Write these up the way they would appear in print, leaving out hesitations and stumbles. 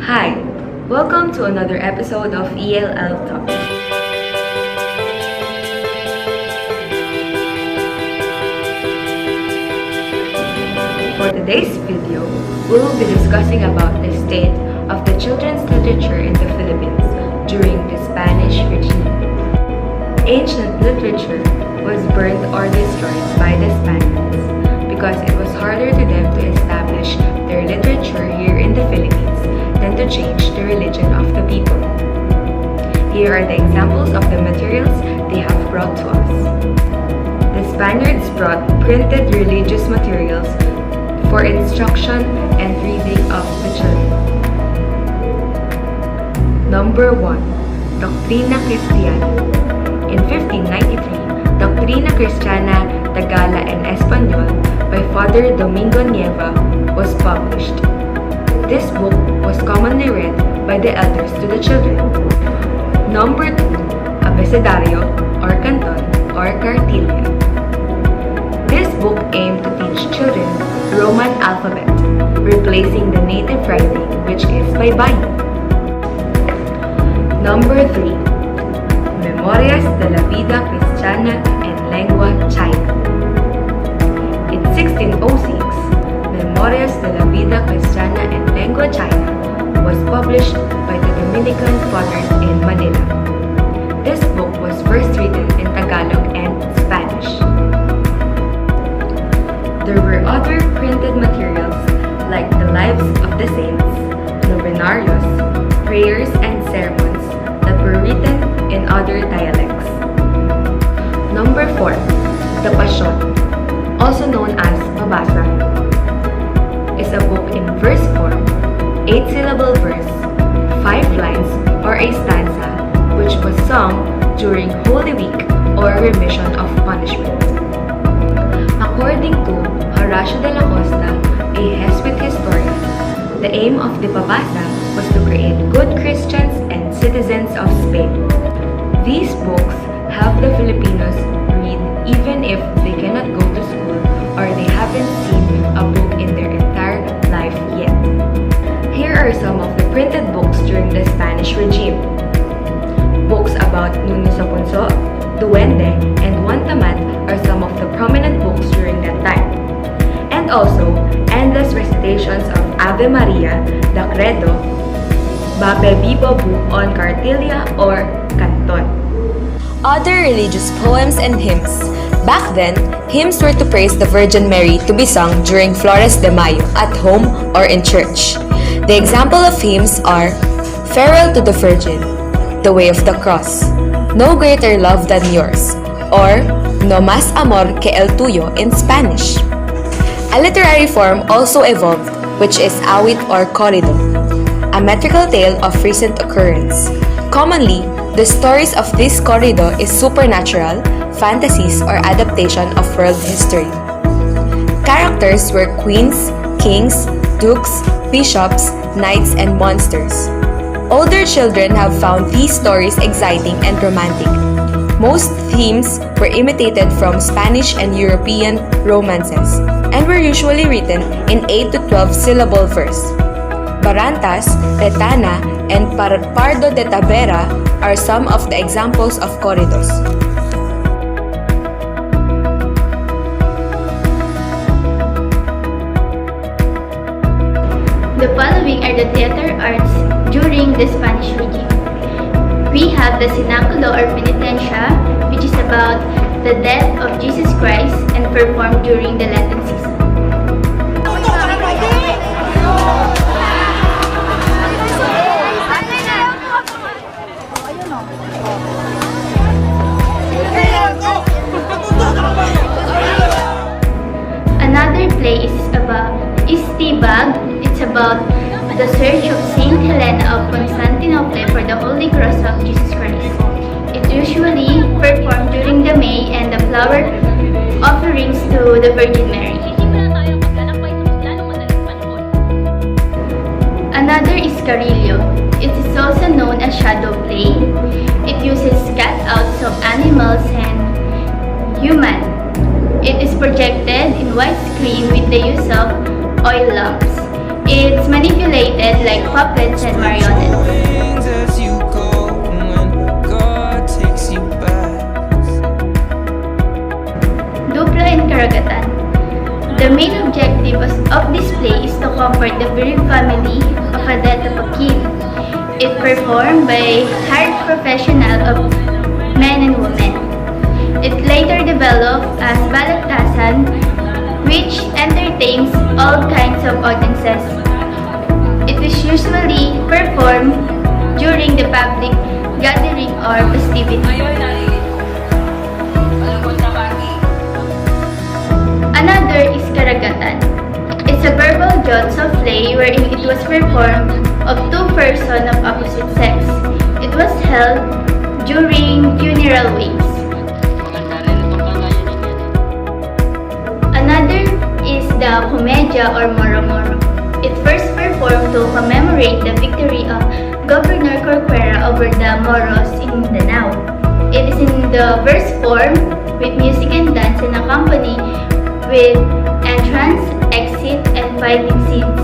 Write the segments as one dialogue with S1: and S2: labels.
S1: Hi, welcome to another episode of ELL Talks. For today's video, we will be discussing about the state of the children's literature in the Philippines during the Spanish regime. Ancient literature was burned or destroyed by the Spaniards because it was harder to them to establish their literature here in the Philippines than to change the religion of the people. Here are the examples of the materials they have brought to us. The Spaniards brought printed religious materials for instruction and reading of the children. Number 1. Doctrina Cristiana. In 1593, Doctrina Cristiana, Tagala and Espanyol by Father Domingo Nieva was published. This book was commonly read by the elders to the children. Number 2. Abecedario or Canton or Cartilla. This book aimed to teach children Roman alphabet, replacing the native writing which is by Balingbing. Number 3. Memorias de la Vida Cristiana en Lengua China. In 1606, Memorias de la Vida Cristiana en Lengua China was published by the Dominican Fathers in Manila. This book was first written in Tagalog and Spanish. There were other printed materials like the Lives of the Saints, Novenarios, prayers and sermons that were written in other dialects. Number 4. The Passion, also known as Mabasa, is a book in verse form, 8-syllable verse, 5 lines, or a stanza, which was sung during Holy Week or remission of punishment. According to Horacio de la Costa, a Jesuit historian, the aim of the Pabasa was to create good Christians and citizens of Spain. These books have the Filipinos read even if they cannot go to school or they haven't seen a book in their entire life yet. Here are some of the printed books during the Spanish regime. Books about Nuno Sapunso, Duende, and Wantamat are some of the prominent books during that time. And also, endless recitations of Ave Maria, the Credo, Babe Bibo Bu on Cartilla or Canton.
S2: Other religious poems and hymns. Back then, hymns were to praise the Virgin Mary to be sung during Flores de Mayo at home or in church. The example of hymns are Farewell to the Virgin, The Way of the Cross, No Greater Love Than Yours, or No Más Amor que el Tuyo in Spanish. A literary form also evolved, which is awit or corrido, a metrical tale of recent occurrence. Commonly, the stories of this corrido is supernatural, fantasies, or adaptation of world history. Characters were queens, kings, dukes, bishops, knights, and monsters. Older children have found these stories exciting and romantic. Most themes were imitated from Spanish and European romances and were usually written in 8 to 12 syllable verse. Barantas, Retana, and Pardo de Tavera are some of the examples of corridos.
S3: The following are the theater arts during the Spanish regime. We have the Cenaculo or Penitencia, which is about the death of Jesus Christ and performed during the Lenten season. Another play is about Istibag. It's about the search of Saint Helena of Constantinople for the Holy Cross of Jesus Christ. It usually performed during the May and the flower offerings to the Virgin Mary. Another is Carillo. It is also known as shadow play. It uses cutouts of animals and human. It is projected in widescreen with the use of oil lamps. It's manipulated like puppets and marionettes.
S4: Wings as you go when God takes you back.
S3: Dupla and Karagatan. The main objective of this play is to comfort the bereaved family of a death of a king. It performed by hired professionals of men and women. It later developed as Balagtasan, which entertains all kinds of audiences. It is usually performed during the public gathering or festivity. Another is Karagatan. It's a verbal jokes of play wherein it was performed of two persons of opposite sex. It was held during funeral weeks. Another is the Komedya or Moro-Moro. It first performed to commemorate the victory of Governor Corcuera over the Moros in Danao. It is in the verse form with music and dance and accompanied with entrance, exit, and fighting scenes.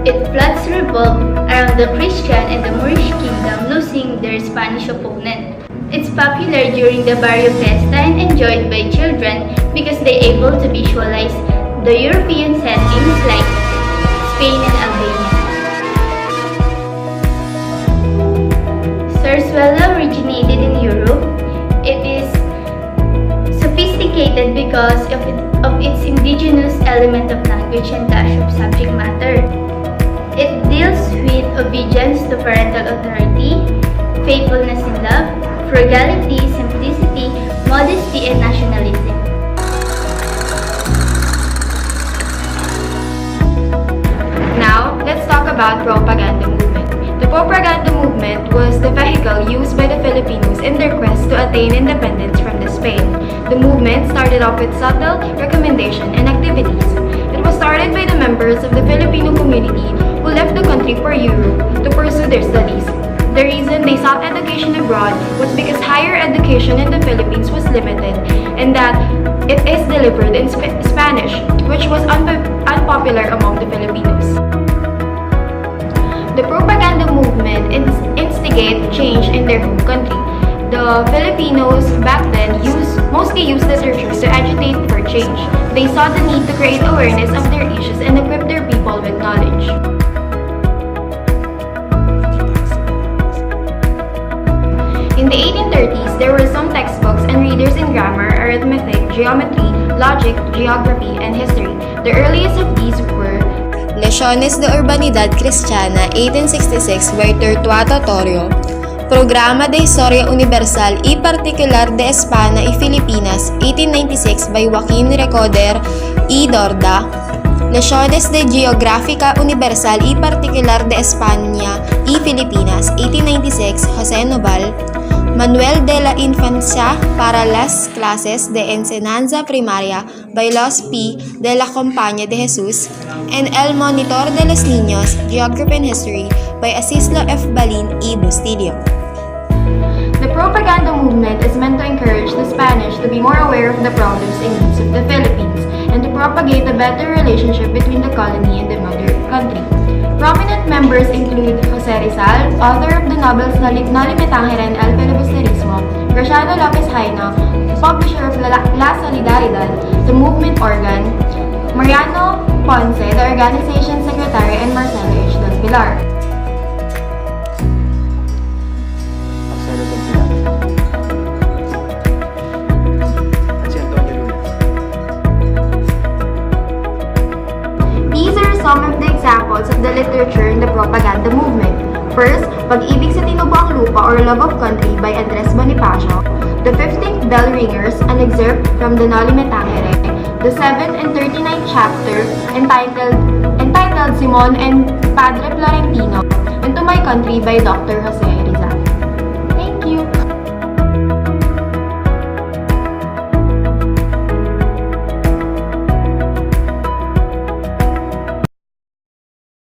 S3: It plots revolve around the Christian and the Moorish kingdom losing their Spanish opponent. It's popular during the Barrio Fiesta and enjoyed by children because they're able to visualize the European settings like Spain and Albania. Sarsuela originated in Europe. It is sophisticated because of its indigenous element of language and dash of subject matter. It deals with obedience to parental authority, faithfulness in love, frugality, simplicity, modesty, and nationalism.
S1: Now, let's talk about propaganda movement. The propaganda movement was the vehicle used by the Filipinos in their quest to attain independence from Spain. The movement started off with subtle recommendation and activities. It was started by the members of the Filipino community who left the country for Europe to pursue their studies. The reason they sought education abroad was because higher education in the Philippines was limited and that it is delivered in Spanish, which was unpopular among the Filipinos. The propaganda movement instigated change in their home country. The Filipinos back then mostly used literature to agitate for change. They saw the need to create awareness of their issues and equip their people with knowledge. In the 1830s, there were some textbooks and readers in grammar, arithmetic, geometry, logic, geography, and history. The earliest of these were
S2: Lesiones de Urbanidad Cristiana, 1866 by Tortuato Torrio. Programa de Historia Universal y Particular de España y Filipinas, 1896 by Joaquin Recoder y Dorda. Lesiones de Geográfica Universal y Particular de España y Filipinas, 1896, Jose Noval. Manuel de la Infancia para las Clases de Enseñanza Primaria by Los P. de la Compañía de Jesús, and El Monitor de los Niños, Geography and History by Asislo F. Balin y Bustillo.
S1: The propaganda movement is meant to encourage the Spanish to be more aware of the problems and needs of the Philippines and to propagate a better relationship between the colony and the mother country. Prominent members include Jose Rizal, author of the novels Noli Me Tangere and El Filibusterismo, Graciano Lopez Jaena, publisher of La Solidaridad, the movement organ, Mariano Ponce, the organization secretary, and Marcelo H. Del Pilar. These are some of the examples of the literature in the propaganda movement. First, Pag-ibig sa Tinubuang Lupa or Love of Country by Andres Bonifacio. The 15th Bell Ringers, an excerpt from the Noli Me Tangere. The 7th and 39th chapter entitled Simon and Padre Florentino, and To My Country by Dr. Jose